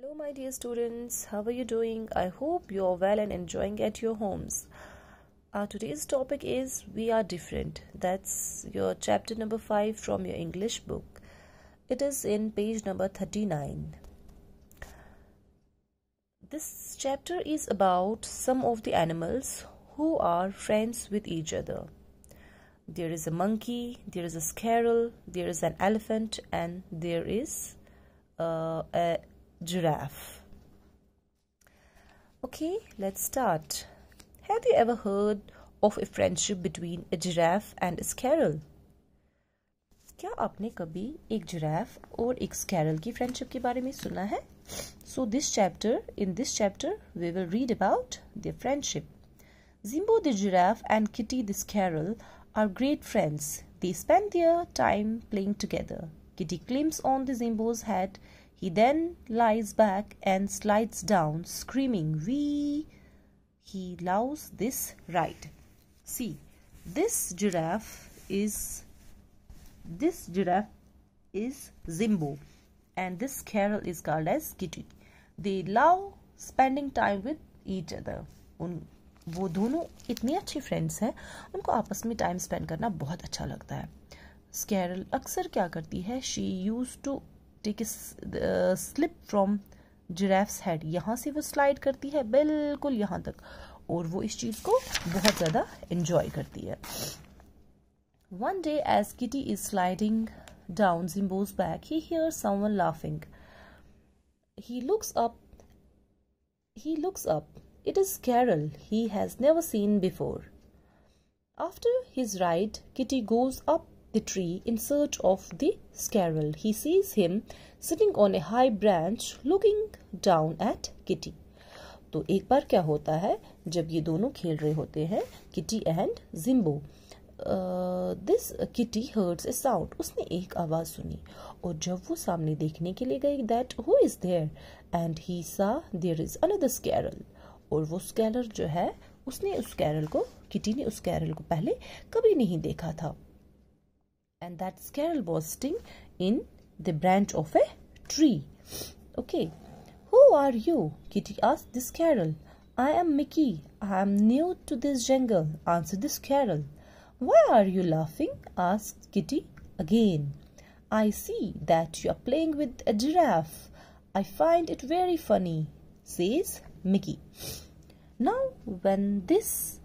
Hello, my dear students. How are you doing? I hope you are well and enjoying at your homes. Today's topic is We Are Different. That's your chapter number 5 from your English book. It is in page number 39. This chapter is about some of the animals who are friends with each other. There is a monkey, there is a squirrel, there is an elephant, and there is a giraffe. Okay, let's start. Have you ever heard of a friendship between a giraffe and a squirrel? क्या आपने कभी एक giraffe और एक स्क्वैरल की friendship के बारे में सुना है? So in this chapter we will read about their friendship. Zimbo the giraffe and Kitty the squirrel are great friends. They spend their time playing together. Kitty climbs on the Zimbo's head. He then lies back and slides down, screaming, "Wee!" He loves this ride. See, this giraffe is Zimbo, and this squirrel is called as Kitty. They love spending time with each other. वो दोनों इतने अच्छे friends हैं, उनको आपस में time spend करना बहुत अच्छा लगता है. स्क्वैरल अक्सर क्या करती है? She use to take sleep from giraffe's head. यहाँ से वो स्लाइड करती है बिल्कुल यहाँ तक, और वो इस चीज़ को बहुत ज़्यादा एंजॉय करती है. One day, as Kitty is sliding down Zimbo's back, he hears someone laughing. He looks up. It is Squirrel he has never seen before. After his ride, Kitty goes up the tree in search of the squirrel. He sees him sitting on a high branch looking down at Kitty. तो एक बार क्या होता है, जब ये दोनों खेल रहे होते हैं, Kitty and Zimbo, this Kitty heard a sound. उसने एक आवाज़ सुनी, और जब वो सामने देखने के लिए गई, that who is there, and he saw there is another squirrel. और वो स्क्वैरल जो है, उसने उस स्क्वैरल को, किटी ने उस स्क्वैरल को पहले कभी नहीं देखा था. And that squirrel was sitting in the branch of a tree. Okay, who are you? Kitty asked the squirrel. I am Mickey. I am new to this jungle, answered the squirrel. Why are you laughing? Asked Kitty again. I see that you are playing with a giraffe. I find it very funny, says Mickey. Now, when this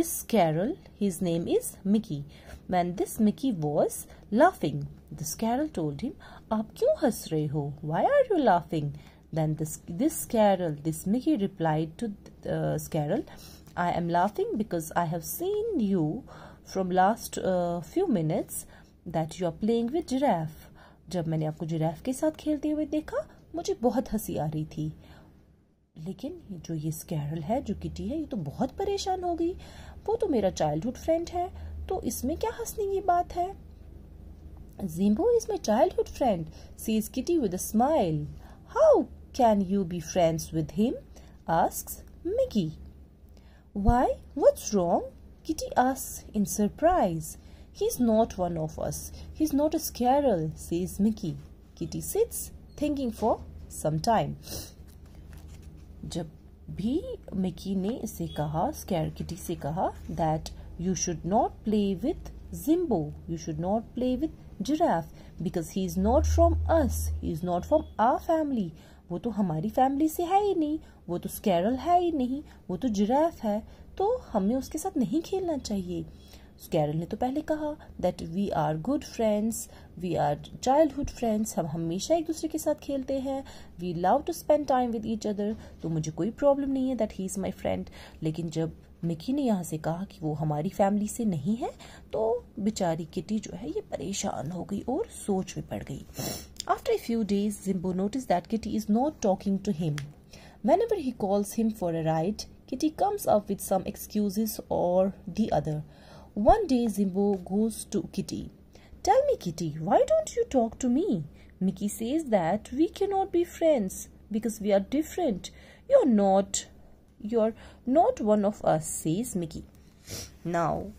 squirrel, his name is Mickey. When this Mickey was laughing, the squirrel told him, "आप क्यों हंस रहे हो? Why are you laughing?" Then this Mickey replied to the squirrel, "I am laughing because I have seen you from last few minutes that you are playing with giraffe. जब मैंने आपको giraffe के साथ खेलते हुए देखा, मुझे बहुत हंसी आ रही थी." लेकिन जो ये स्क्वैरल है, जो किटी है, ये तो बहुत परेशान हो गई. वो तो मेरा चाइल्डहुड फ्रेंड है, तो इसमें क्या हंसने की बात है? Zimbo is my childhood friend, says Kitty with a smile. How can you be friends with him? Asks Mickey. Why? What's wrong? Kitty asks in surprise. He's not one of us. He's not a squirrel, says Mickey. Kitty sits thinking for some time. जब भी Mickey ने इसे कहा, kitty से कहा, that you should not play with Zimbo, you should not play with giraffe because he is not from us, he is not from our family. वो तो हमारी फैमिली से है ही नहीं, वो तो स्क्वैरल है ही नहीं, वो तो जिराफ है, तो हमें उसके साथ नहीं खेलना चाहिए. स्क्वैरल ने तो पहले कहा that we are good friends, we are childhood friends, हम हमेशा एक दूसरे के साथ खेलते हैं, we love to spend time with each other, तो मुझे कोई प्रॉब्लम नहीं है that he is my friend. लेकिन जब मिकी ने यहाँ से कहा कि वो हमारी फैमिली से नहीं है, तो बेचारी किटी जो है ये परेशान हो गई और सोच में पड़ गई. After a few days, Zimbo noticed that Kitty is not talking to him. Whenever he calls him for a ride, Kitty comes up with some excuses or the other. One day, Zimbo goes to Kitty. Tell me, Kitty, why don't you talk to me? Mickey says that we cannot be friends because we are different. You're not one of us, says Mickey. Now,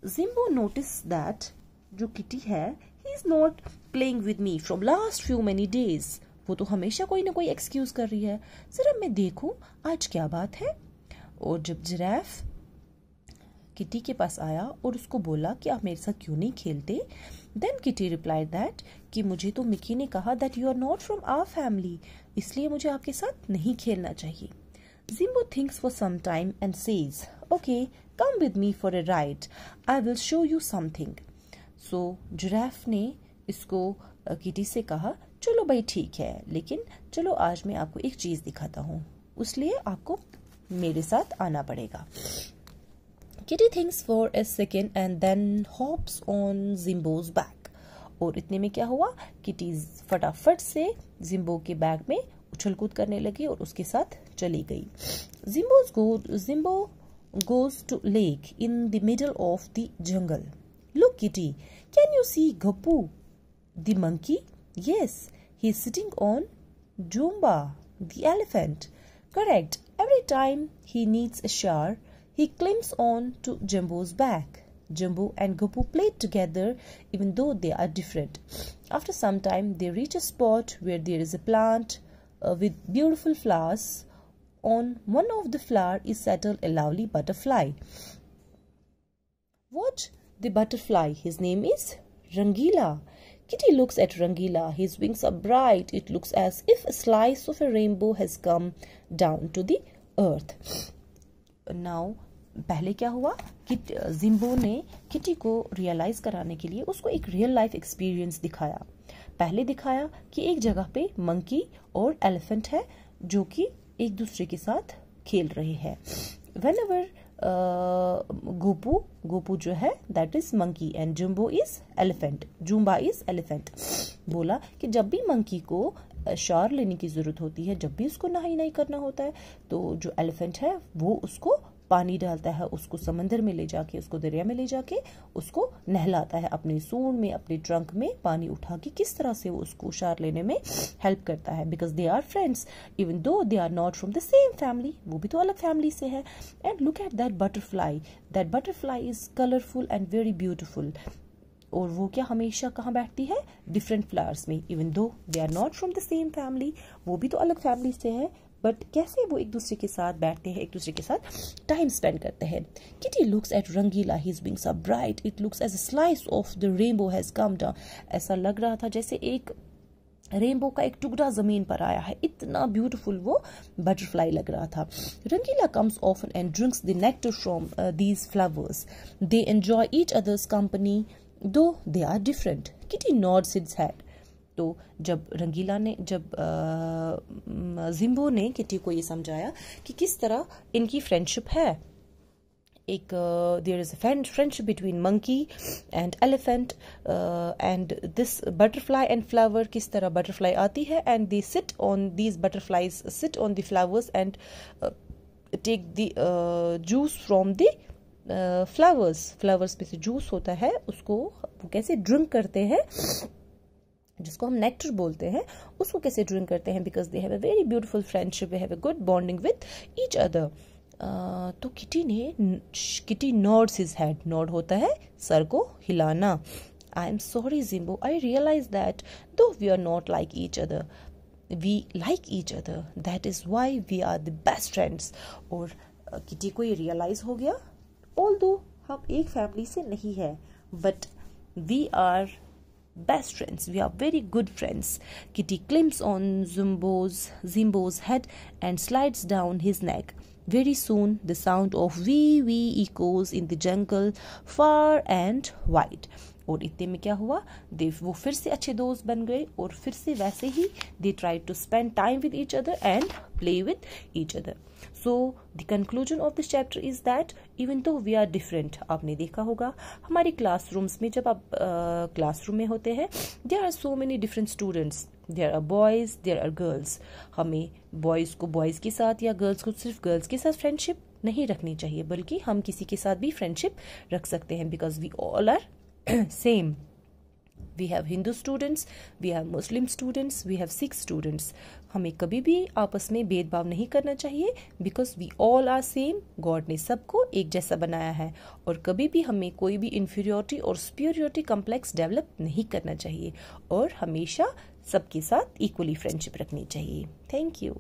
Zimbo noticed that जो Kitty है, he is not playing with me from last few many days. वो तो हमेशा कोई ना कोई excuse कर रही है, जरा मैं देखूं आज क्या बात है। और जब जिराफ किटी के पास आया और उसको बोला कि आप मेरे साथ क्यों नहीं खेलते, देन किटी रिप्लाइड दैट कि मुझे तो मिकी ने कहा that you are not from our family, इसलिए मुझे आपके साथ नहीं खेलना चाहिए। Jimbo thinks for some time and says okay come with me for a ride, I will show you something. So giraffe ने इसको किटी से कहा चलो भाई ठीक है, लेकिन चलो आज मैं आपको एक चीज दिखाता हूँ, उसलिए आपको मेरे साथ आना पड़ेगा। Kitty thinks for a second and then hops on Zimbo's back. और इतने में क्या हुआ, किटी फटाफट से जिम्बो के बैग में उछल कूद करने लगी और उसके साथ चली गई। Zimbo goes to lake in the middle of the jungle. Look, Kitty, can you see Gappu, the monkey? Yes, he is sitting on Jumba, the elephant. Correct. Every time he needs a shower, he climbs on to Jumbo's back. Jumbo and Gappu played together even though they are different. After some time, they reach a spot where there is a plant with beautiful flowers. On one of the flowers is settled a lovely butterfly. Watch the butterfly. His name is Rangila. Kitty looks at Rangila. His wings are bright. It looks as if a slice of a rainbow has come down to the earth. Now, पहले क्या हुआ कि जिम्बो ने kitty को realise कराने के लिए उसको एक रियल लाइफ एक्सपीरियंस दिखाया। पहले दिखाया कि एक जगह पे मंकी और एलिफेंट है जो कि एक दूसरे के साथ खेल रहे हैं। व्हेनेवर गोपू जो है that is monkey and jumbo is elephant, Zumba is elephant. बोला कि जब भी मंकी को शावर लेने की जरूरत होती है, जब भी उसको नहाई करना होता है, तो जो एलिफेंट है वो उसको पानी डालता है, उसको समंदर में ले जाके, उसको दरिया में ले जाके उसको नहलाता है, अपनी सूंड में, अपने ट्रंक में पानी उठा के किस तरह से वो उसको शावर लेने में हेल्प करता है। Because they are friends even though they are not from the same family, वो भी तो अलग फैमिली से है। And look at that butterfly is colourful and very beautiful. और वो क्या हमेशा कहाँ बैठती है, डिफरेंट फ्लावर्स में, even though they are not from the same family, वो भी तो अलग फैमिली से है, बट कैसे वो एक दूसरे के साथ बैठते हैं, एक दूसरे के साथ टाइम स्पेंड करते हैं। Kitty looks at Rangeela, his wings are bright, it looks as a slice of the rainbow has come down. ऐसा लग रहा था जैसे एक रेनबो का एक टुकड़ा जमीन पर आया है, इतना ब्यूटीफुल वो बटरफ्लाई लग रहा था। Rangeela comes often and drinks the nectar from these flowers, they enjoy each others company though they are different. Kitty nods his head. तो जब जिम्बो ने किटी को ये समझाया कि किस तरह इनकी फ्रेंडशिप है, एक there is a friendship between monkey and elephant and this butterfly and flower, किस तरह बटरफ्लाई आती है and they sit on these butterflies sit on the flowers and take the juice from the flowers पे से juice होता है, उसको वो कैसे ड्रिंक करते हैं, जिसको हम नेक्टर बोलते हैं, उसको कैसे ड्रिंक करते हैं, because they have a very beautiful friendship, they have a good bonding with each other. तो Kitty nods his head, nod होता है सर को हिलाना। I am sorry Jimbo, I realise that though we are not like each other, we like each other, that is why we are the best friends. और Kitty को ये realise हो गया, ऑल्दो हम एक फैमिली से नहीं है, but we are best friends, we are very good friends. Kitty climbs on Zimbo's head and slides down his neck. Very soon the sound of wee wee echoes in the jungle far and wide. और इतने में क्या हुआ, वो फिर से अच्छे दोस्त बन गए और फिर से वैसे ही they tried to spend time with each other and play with each other. So the conclusion of this chapter is that even though we are different, आपने देखा होगा हमारी क्लासरूम्स में, जब आप क्लासरूम में होते हैं, there are so many different students, there are boys, there are girls. हमें बॉयज़ को बॉयज़ के साथ या गर्ल्स को सिर्फ गर्ल्स के साथ फ्रेंडशिप नहीं रखनी चाहिए, बल्कि हम किसी के साथ भी फ्रेंडशिप रख सकते हैं, because we all are same. We have Hindu students, we have Muslim students, we have Sikh students. हमें कभी भी आपस में भेदभाव नहीं करना चाहिए, because we all are same. God ने सबको एक जैसा बनाया है, और कभी भी हमें कोई भी इन्फीरियोरिटी और सुपीरियोरिटी कम्प्लेक्स डेवलप नहीं करना चाहिए, और हमेशा सबके साथ इक्वली फ्रेंडशिप रखनी चाहिए। Thank you.